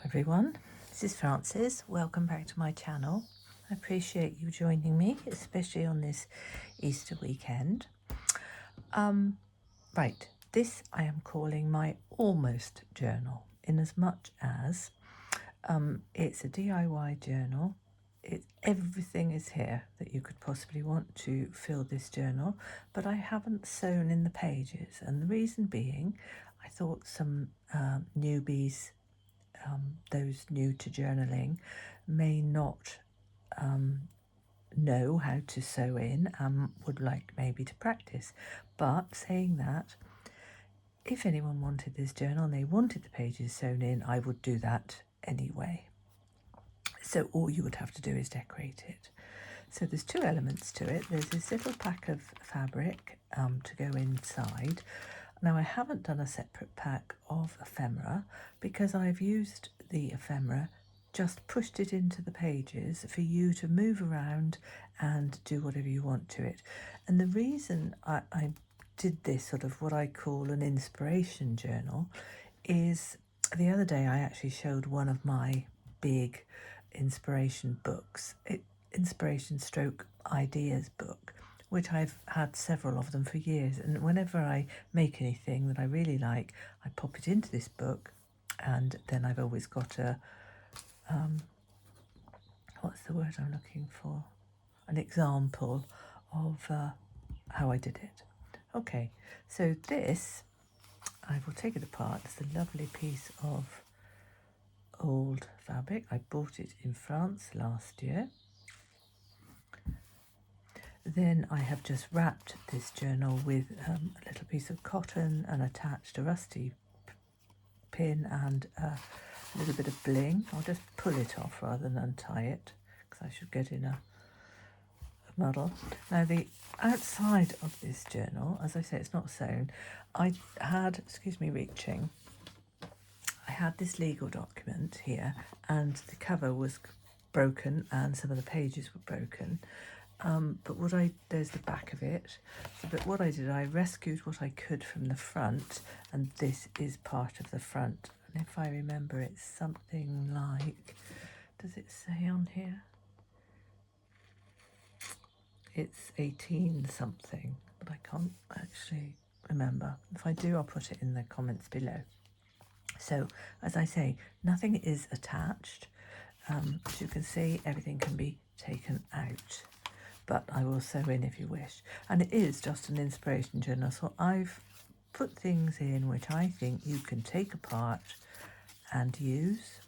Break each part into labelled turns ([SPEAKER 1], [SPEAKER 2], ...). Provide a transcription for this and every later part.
[SPEAKER 1] Everyone, this is Frances. Welcome back to my channel. I appreciate you joining me, especially on this Easter weekend. Right, this I am calling my almost journal, in as much as it's a DIY journal. Everything is here that you could possibly want to fill this journal, but I haven't sewn in the pages, and the reason being, I thought some newbies, those new to journaling, may not know how to sew in and would like maybe to practice. But saying that, if anyone wanted this journal and they wanted the pages sewn in, I would do that anyway. So all you would have to do is decorate it. So there's two elements to it. There's this little pack of fabric to go inside. Now I haven't done a separate pack of ephemera because I've used the ephemera, just pushed it into the pages for you to move around and do whatever you want to it. And the reason I did this sort of what I call an inspiration journal is the other day I actually showed one of my big inspiration books, inspiration stroke ideas book, which I've had several of them for years, and whenever I make anything that I really like, I pop it into this book, and then I've always got a what's the word I'm looking for, an example of how I did it. Okay, so this, I will take it apart. It's a lovely piece of old fabric. I bought it in France last year. Then I have just wrapped this journal with a little piece of cotton and attached a rusty pin and a little bit of bling. I'll just pull it off rather than untie it because I should get in a muddle. Now the outside of this journal, as I say, it's not sewn. I had, excuse me reaching, I had this legal document here and the cover was broken and some of the pages were broken. But there's the back of it. But what I did, I rescued what I could from the front, and this is part of the front. And if I remember, it's something like, does it say on here? It's 18 something, but I can't actually remember. If I do, I'll put it in the comments below. So, as I say, nothing is attached. As you can see, everything can be taken out, but I will sew in if you wish. And it is just an inspiration journal, so I've put things in which I think you can take apart and use.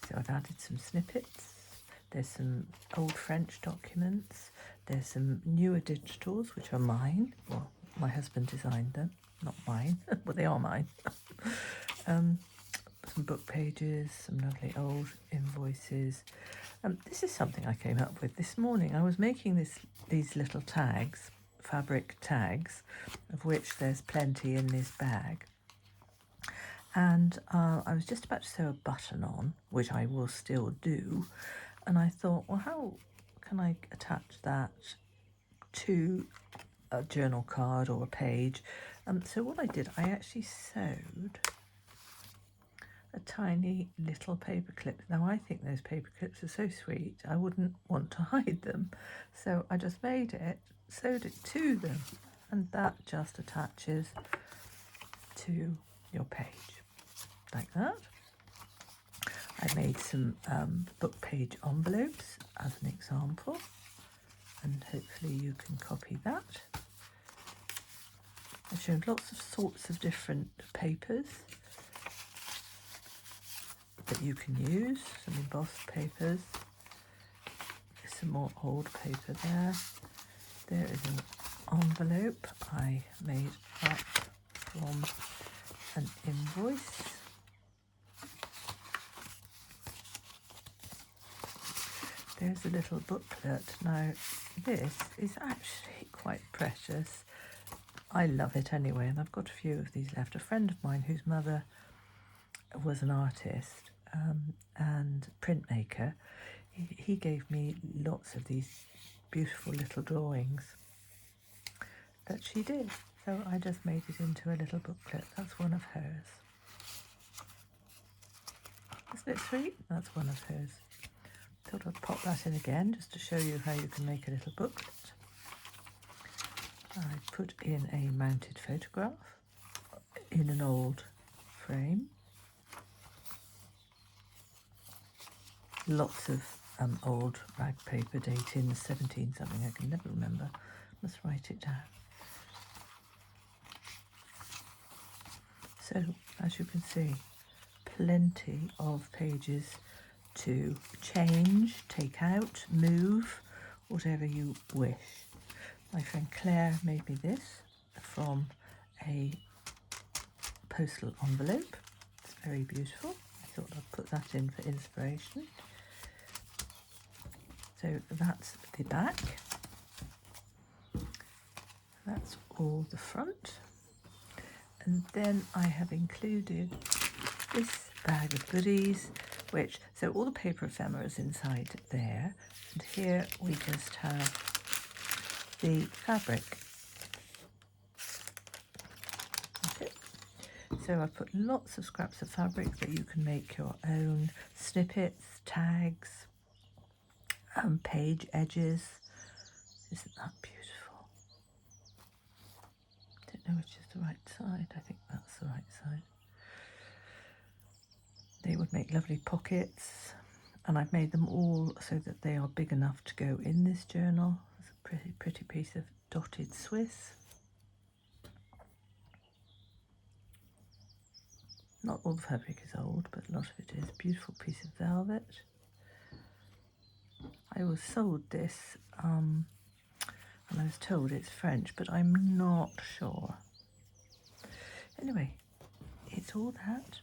[SPEAKER 1] So I've added some snippets. There's some old French documents. There's some newer digitals, which are mine. Well, my husband designed them, not mine. Well, they are mine. Some book pages, some lovely old invoices. This is something I came up with this morning. I was making these little tags, fabric tags, of which there's plenty in this bag. And I was just about to sew a button on, which I will still do. And I thought, well, how can I attach that to a journal card or a page? So what I did, I actually sewed a tiny little paper clip. Now I think those paper clips are so sweet, I wouldn't want to hide them. So I just made it, sewed it to them, and that just attaches to your page, like that. I made some book page envelopes as an example, and hopefully you can copy that. I showed lots of sorts of different papers that you can use, some embossed papers, some more old paper there. There is an envelope I made up from an invoice. There's a little booklet. Now this is actually quite precious. I love it anyway, and I've got a few of these left. A friend of mine whose mother was an artist and printmaker, he gave me lots of these beautiful little drawings that she did. So I just made it into a little booklet. That's one of hers. That's a bit sweet. That's one of hers. Thought I'd pop that in again just to show you how you can make a little booklet. I put in a mounted photograph in an old frame. Lots of old rag paper dating 17 something, I can never remember. Must write it down. So, as you can see, plenty of pages to change, take out, move, whatever you wish. My friend Claire made me this from a postal envelope. It's very beautiful. I thought I'd put that in for inspiration. So that's the back. That's all the front. And then I have included this bag of goodies, so all the paper ephemera is inside there. And here we just have the fabric. Okay. So I've put lots of scraps of fabric that you can make your own snippets, tags, page edges. Isn't that beautiful? Don't know which is the right side. I think that's the right side. They would make lovely pockets, and I've made them all so that they are big enough to go in this journal. It's a pretty piece of dotted Swiss. Not all the fabric is old, but a lot of it is. Beautiful piece of velvet. I was sold this, and I was told it's French, but I'm not sure. Anyway, it's all that,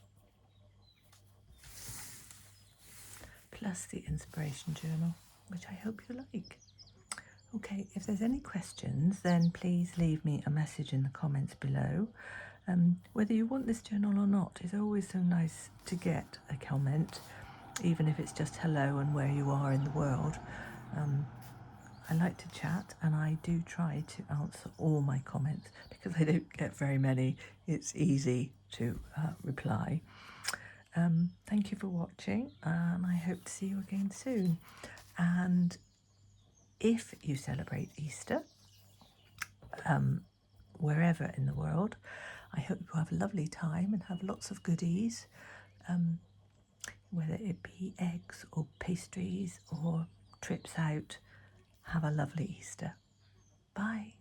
[SPEAKER 1] plus the inspiration journal, which I hope you like. Okay, if there's any questions, then please leave me a message in the comments below. Whether you want this journal or not, it's always so nice to get a comment, even if it's just hello and where you are in the world. I like to chat, and I do try to answer all my comments because I don't get very many. It's easy to reply. Thank you for watching, and I hope to see you again soon. And if you celebrate Easter, wherever in the world, I hope you have a lovely time and have lots of goodies, whether it be eggs or pastries or trips out. Have a lovely Easter. Bye.